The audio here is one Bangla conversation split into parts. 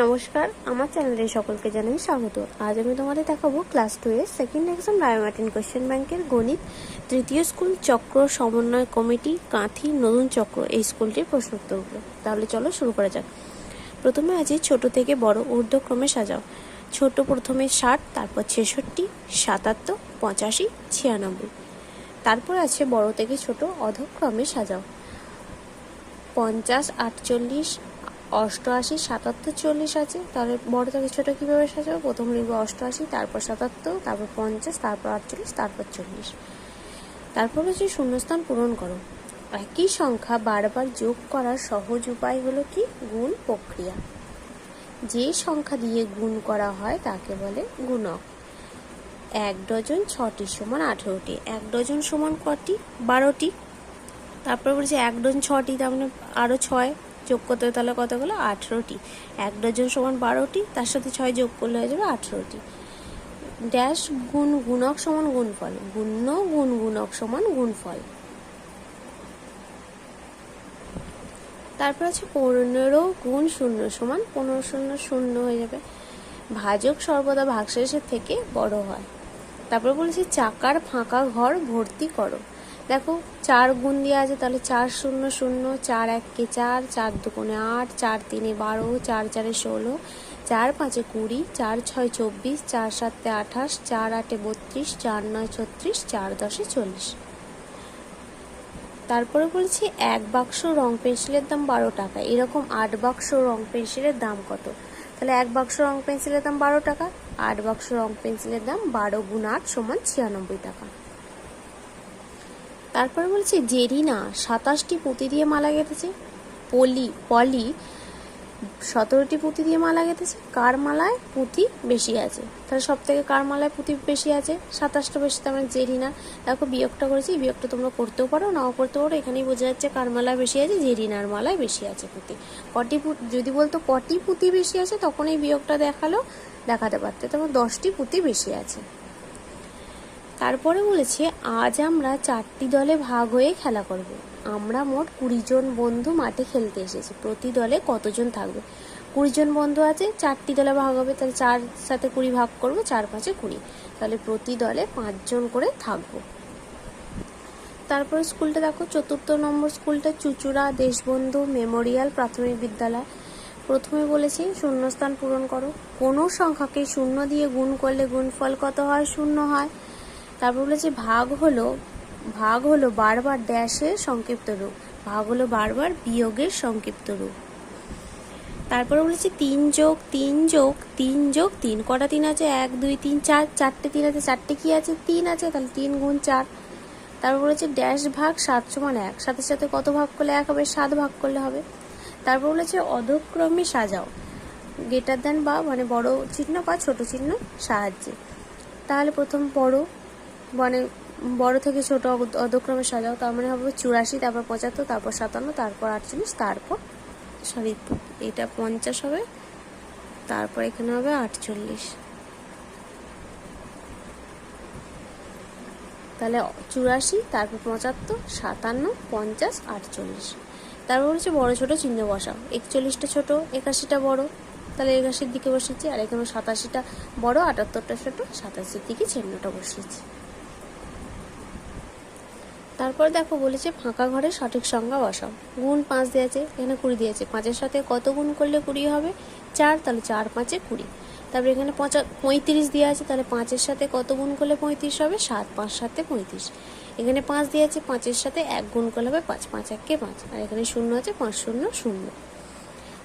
নমস্কার, আমার চ্যানেলে সকলকে জানাই স্বাগত। আজ আমি তোমাদের দেখাবো ক্লাস 2 এর সেকেন্ড এক্সাম রায়মার্টিন কোশ্চেন ব্যাংকের গণিত তৃতীয় স্কুল চক্র সমন্বয় কমিটি কাঁথি নতুন চক্র এই স্কুলটির প্রশ্ন উত্তরগুলো। তাহলে চলো শুরু করা যাক। প্রথমে আছে ছোট থেকে বড় ঊর্ধ্বক্রমে সাজাও। ছোট প্রথমে 60, তারপর 66, 77, 85, 96। তারপর আছে বড় থেকে ছোট অধক্রমে সাজাও। 50, 48, 88, 77, 40 আছে। তাহলে বড় থেকে ছোট কীভাবে সাজাবো? প্রথম লিখব 88, তারপর 77, তারপর 50, তারপর 48, তারপর 40। তারপর হচ্ছে শূন্যস্থান পূরণ করো। একই সংখ্যা বারবার যোগ করার সহজ উপায় হলো কি? গুণ প্রক্রিয়া। যে সংখ্যা দিয়ে গুণ করা হয় তাকে বলে গুণক। 1 ডজন 6টি সমান 18টি। 1 ডজন সমান কটি? 12টি। তারপর বলছে 1 ডজন 6টি, তার মানে আরও 6 যোগ করতে হবে, তাহলে কতগুলো? 18টি। 1 ডজন সমান 12টি, তার সাথে 6 যোগ করলে হয়ে যাবে 18টি। ড্যাশ গুণ গুণক সমান গুণফল। গুণ্য গুণ গুণক সমান গুণফল। তারপর আছে 15 গুণ 0 সমান 15 0 0 হয়ে যাবে। ভাজক সর্বদা ভাগশেষের থেকে বড় হয়। তারপর বলেছি চাকার ফাঁকা ঘর ভর্তি করো। দেখো 4 গুণ দেওয়া আছে, তাহলে 4 0 0, 4 1 4, 4 2 8, 4 3 12, 4 4 16, 4 5 20, 4 6 24, 4 7 28, 4 8 32, 4 9 36, 4 10 40। তারপরে বলছি 1 বাক্স রং পেন্সিলের দাম 12 টাকা। এরকম 8 বাক্স রং পেন্সিলের দাম কত? তাহলে 1 বাক্স রং পেন্সিলের দাম 12 টাকা, 8 বাক্স রং পেন্সিলের দাম 12 গুণ 8 সমান 96 টাকা। তারপরে বলছি জেরিনা 27টি পুঁতি দিয়ে মালা গেঁথেছে। পলি 17টি পুঁতি দিয়ে মালা গেঁথেছে। কার মালায় পুঁতি বেশি আছে? তাহলে সব থেকে কার মালায় পুঁতি বেশি আছে? 27টা বেশি, তার মানে জেরিনা। দেখো বিয়োগটা করেছি, বিয়োগটা তোমরা করতেও পারো নাও করতে পারো। এখানেই বোঝা যাচ্ছে কার মালায় বেশি আছে, জেরিনার মালায় বেশি আছে পুঁতি। যদি বলতো কটি পুঁতি বেশি আছে তখন এই বিয়োগটা দেখাতে পারতে, তখন 10টি পুঁতি বেশি আছে। তারপরে বলেছে আজ আমরা 4টি দলে ভাগ হয়ে খেলা করব। আমরা মোট 20 জন বন্ধু মাঠে খেলতে এসেছি। প্রতি দলে কতজন থাকবে? 20 জন বন্ধু আছে, 4টি দলে ভাগ হবে, তাহলে 4 সাথে 20 ভাগ করবো, 4 5 20, তাহলে প্রতি দলে 5 জন করে থাকবো। তারপরে স্কুলটা দেখো, 4র্থ নম্বর স্কুলটা চুচুড়া দেশবন্ধু মেমোরিয়াল প্রাথমিক বিদ্যালয়। প্রথমে বলেছি শূন্যস্থান পূরণ করো। কোনো সংখ্যাকে 0 দিয়ে গুণ করলে গুণফল কত হয়? 0 হয়। তারপর বলেছে ভাগ হলো বারবার ড্যাশের সংক্ষিপ্ত রূপ। ভাগ হলো বারবার বিয়োগের সংক্ষিপ্ত রূপ। তারপরে বলেছি 3 যোগ 3 যোগ 3 যোগ 3। কটা 3 আছে? 1 2 3 4, 4টে 3 আছে। 4টে কি আছে? 3 আছে, তাহলে 3 গুণ 4। তারপর বলেছে ড্যাশ ভাগ 7 সমান 1। সাথে সাথে কত ভাগ করলে 1 হবে? 7 ভাগ করলে হবে। তারপর বলেছে অধক্রমে সাজাও। গ্রেটার দ্যান বা মানে বড় চিহ্ন বা ছোট চিহ্ন সাহায্যে। তাহলে প্রথম বড় থেকে ছোট অধক্রমে সাজাও, তার মানে হবে 84, তারপর 75, তারপর 57, তারপর 48, তারপর এটা 50 হবে, তারপর এখানে হবে 48। তাহলে 84, তারপর 75, 57, 50, 48। তারপর হচ্ছে বড় ছোট চিহ্ন বসাও। 41টা ছোট, 81টা বড়, তাহলে 81-র দিকে বসেছি। আর এখানে 87টা বড়, 78টা ছোট, 87-র দিকে চিহ্নটা বসিয়েছি। তারপর দেখো বলেছে ফাঁকা ঘরে সঠিক সংখ্যা বসাও। গুণ 5 দিয়েছে, এখানে 20 দিয়েছে। 5-এর সাথে কত গুণ করলে 20 হবে? 4, তাহলে 4 5 20। তারপর এখানে 35 দেওয়া আছে, তাহলে 5-এর সাথে কত গুণ করলে 35 হবে? 7, 5 7 35। এখানে 5 দিয়েছে, 5-এর সাথে 1 গুণ করলে হবে 5, 5 1 5। আর এখানে 0 আছে, 5 0 0।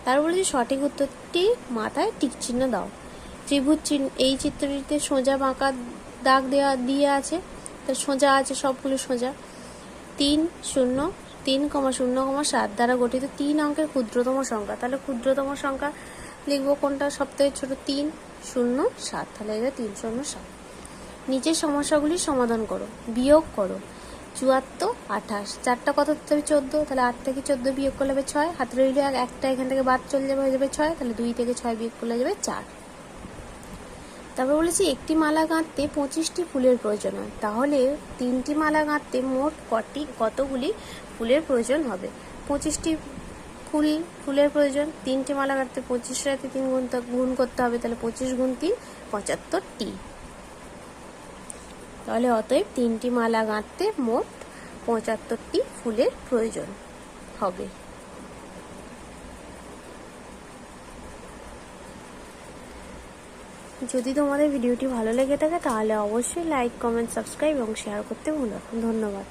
তারপর বলেছে সঠিক উত্তরটি মাথায় টিক চিহ্ন দাও। ত্রিভুজ চিহ্ন এই চিত্রটিতে সোজা বাঁকা দাগ দিয়ে আছে, তো সোজা আছে, সবগুলো সোজা। 3 0 3,0,7 দ্বারা গঠিত 3 অঙ্কের ক্ষুদ্রতম সংখ্যা। তাহলে ক্ষুদ্রতম সংখ্যা লিখবো কোনটা? সবথেকে ছোট 3 0 7, তাহলে এটা 3 0 7। নিচের সমস্যাগুলির সমাধান করো, বিয়োগ করো। 74 28, 4টা কত হতে হবে? 14, তাহলে 8 থেকে 14 বিয়োগ করলে হবে 6। হাতে রইল একটা, এখান থেকে বাদ চলে যাবে, হয়ে যাবে 6, তাহলে 2 থেকে 6 বিয়োগ করলে যাবে 4। তারপর বলেছি একটি মালা গাঁথতে 25টি ফুলের প্রয়োজন হয়, তাহলে 3টি মালা গাঁথতে মোট কতগুলি ফুলের প্রয়োজন হবে? ফুলের প্রয়োজন। 3টি মালা গাঁথতে 25 সাথে 3 গুণ করতে হবে, তাহলে 25 গুণ 3 75টি। তাহলে অতএব 3টি মালা গাঁথতে মোট 75টি ফুলের প্রয়োজন হবে। যদি তোমাদের ভিডিওটি ভালো লেগে থাকে তাহলে অবশ্যই লাইক, কমেন্ট, সাবস্ক্রাইব এবং শেয়ার করতে ভুলো না। ধন্যবাদ।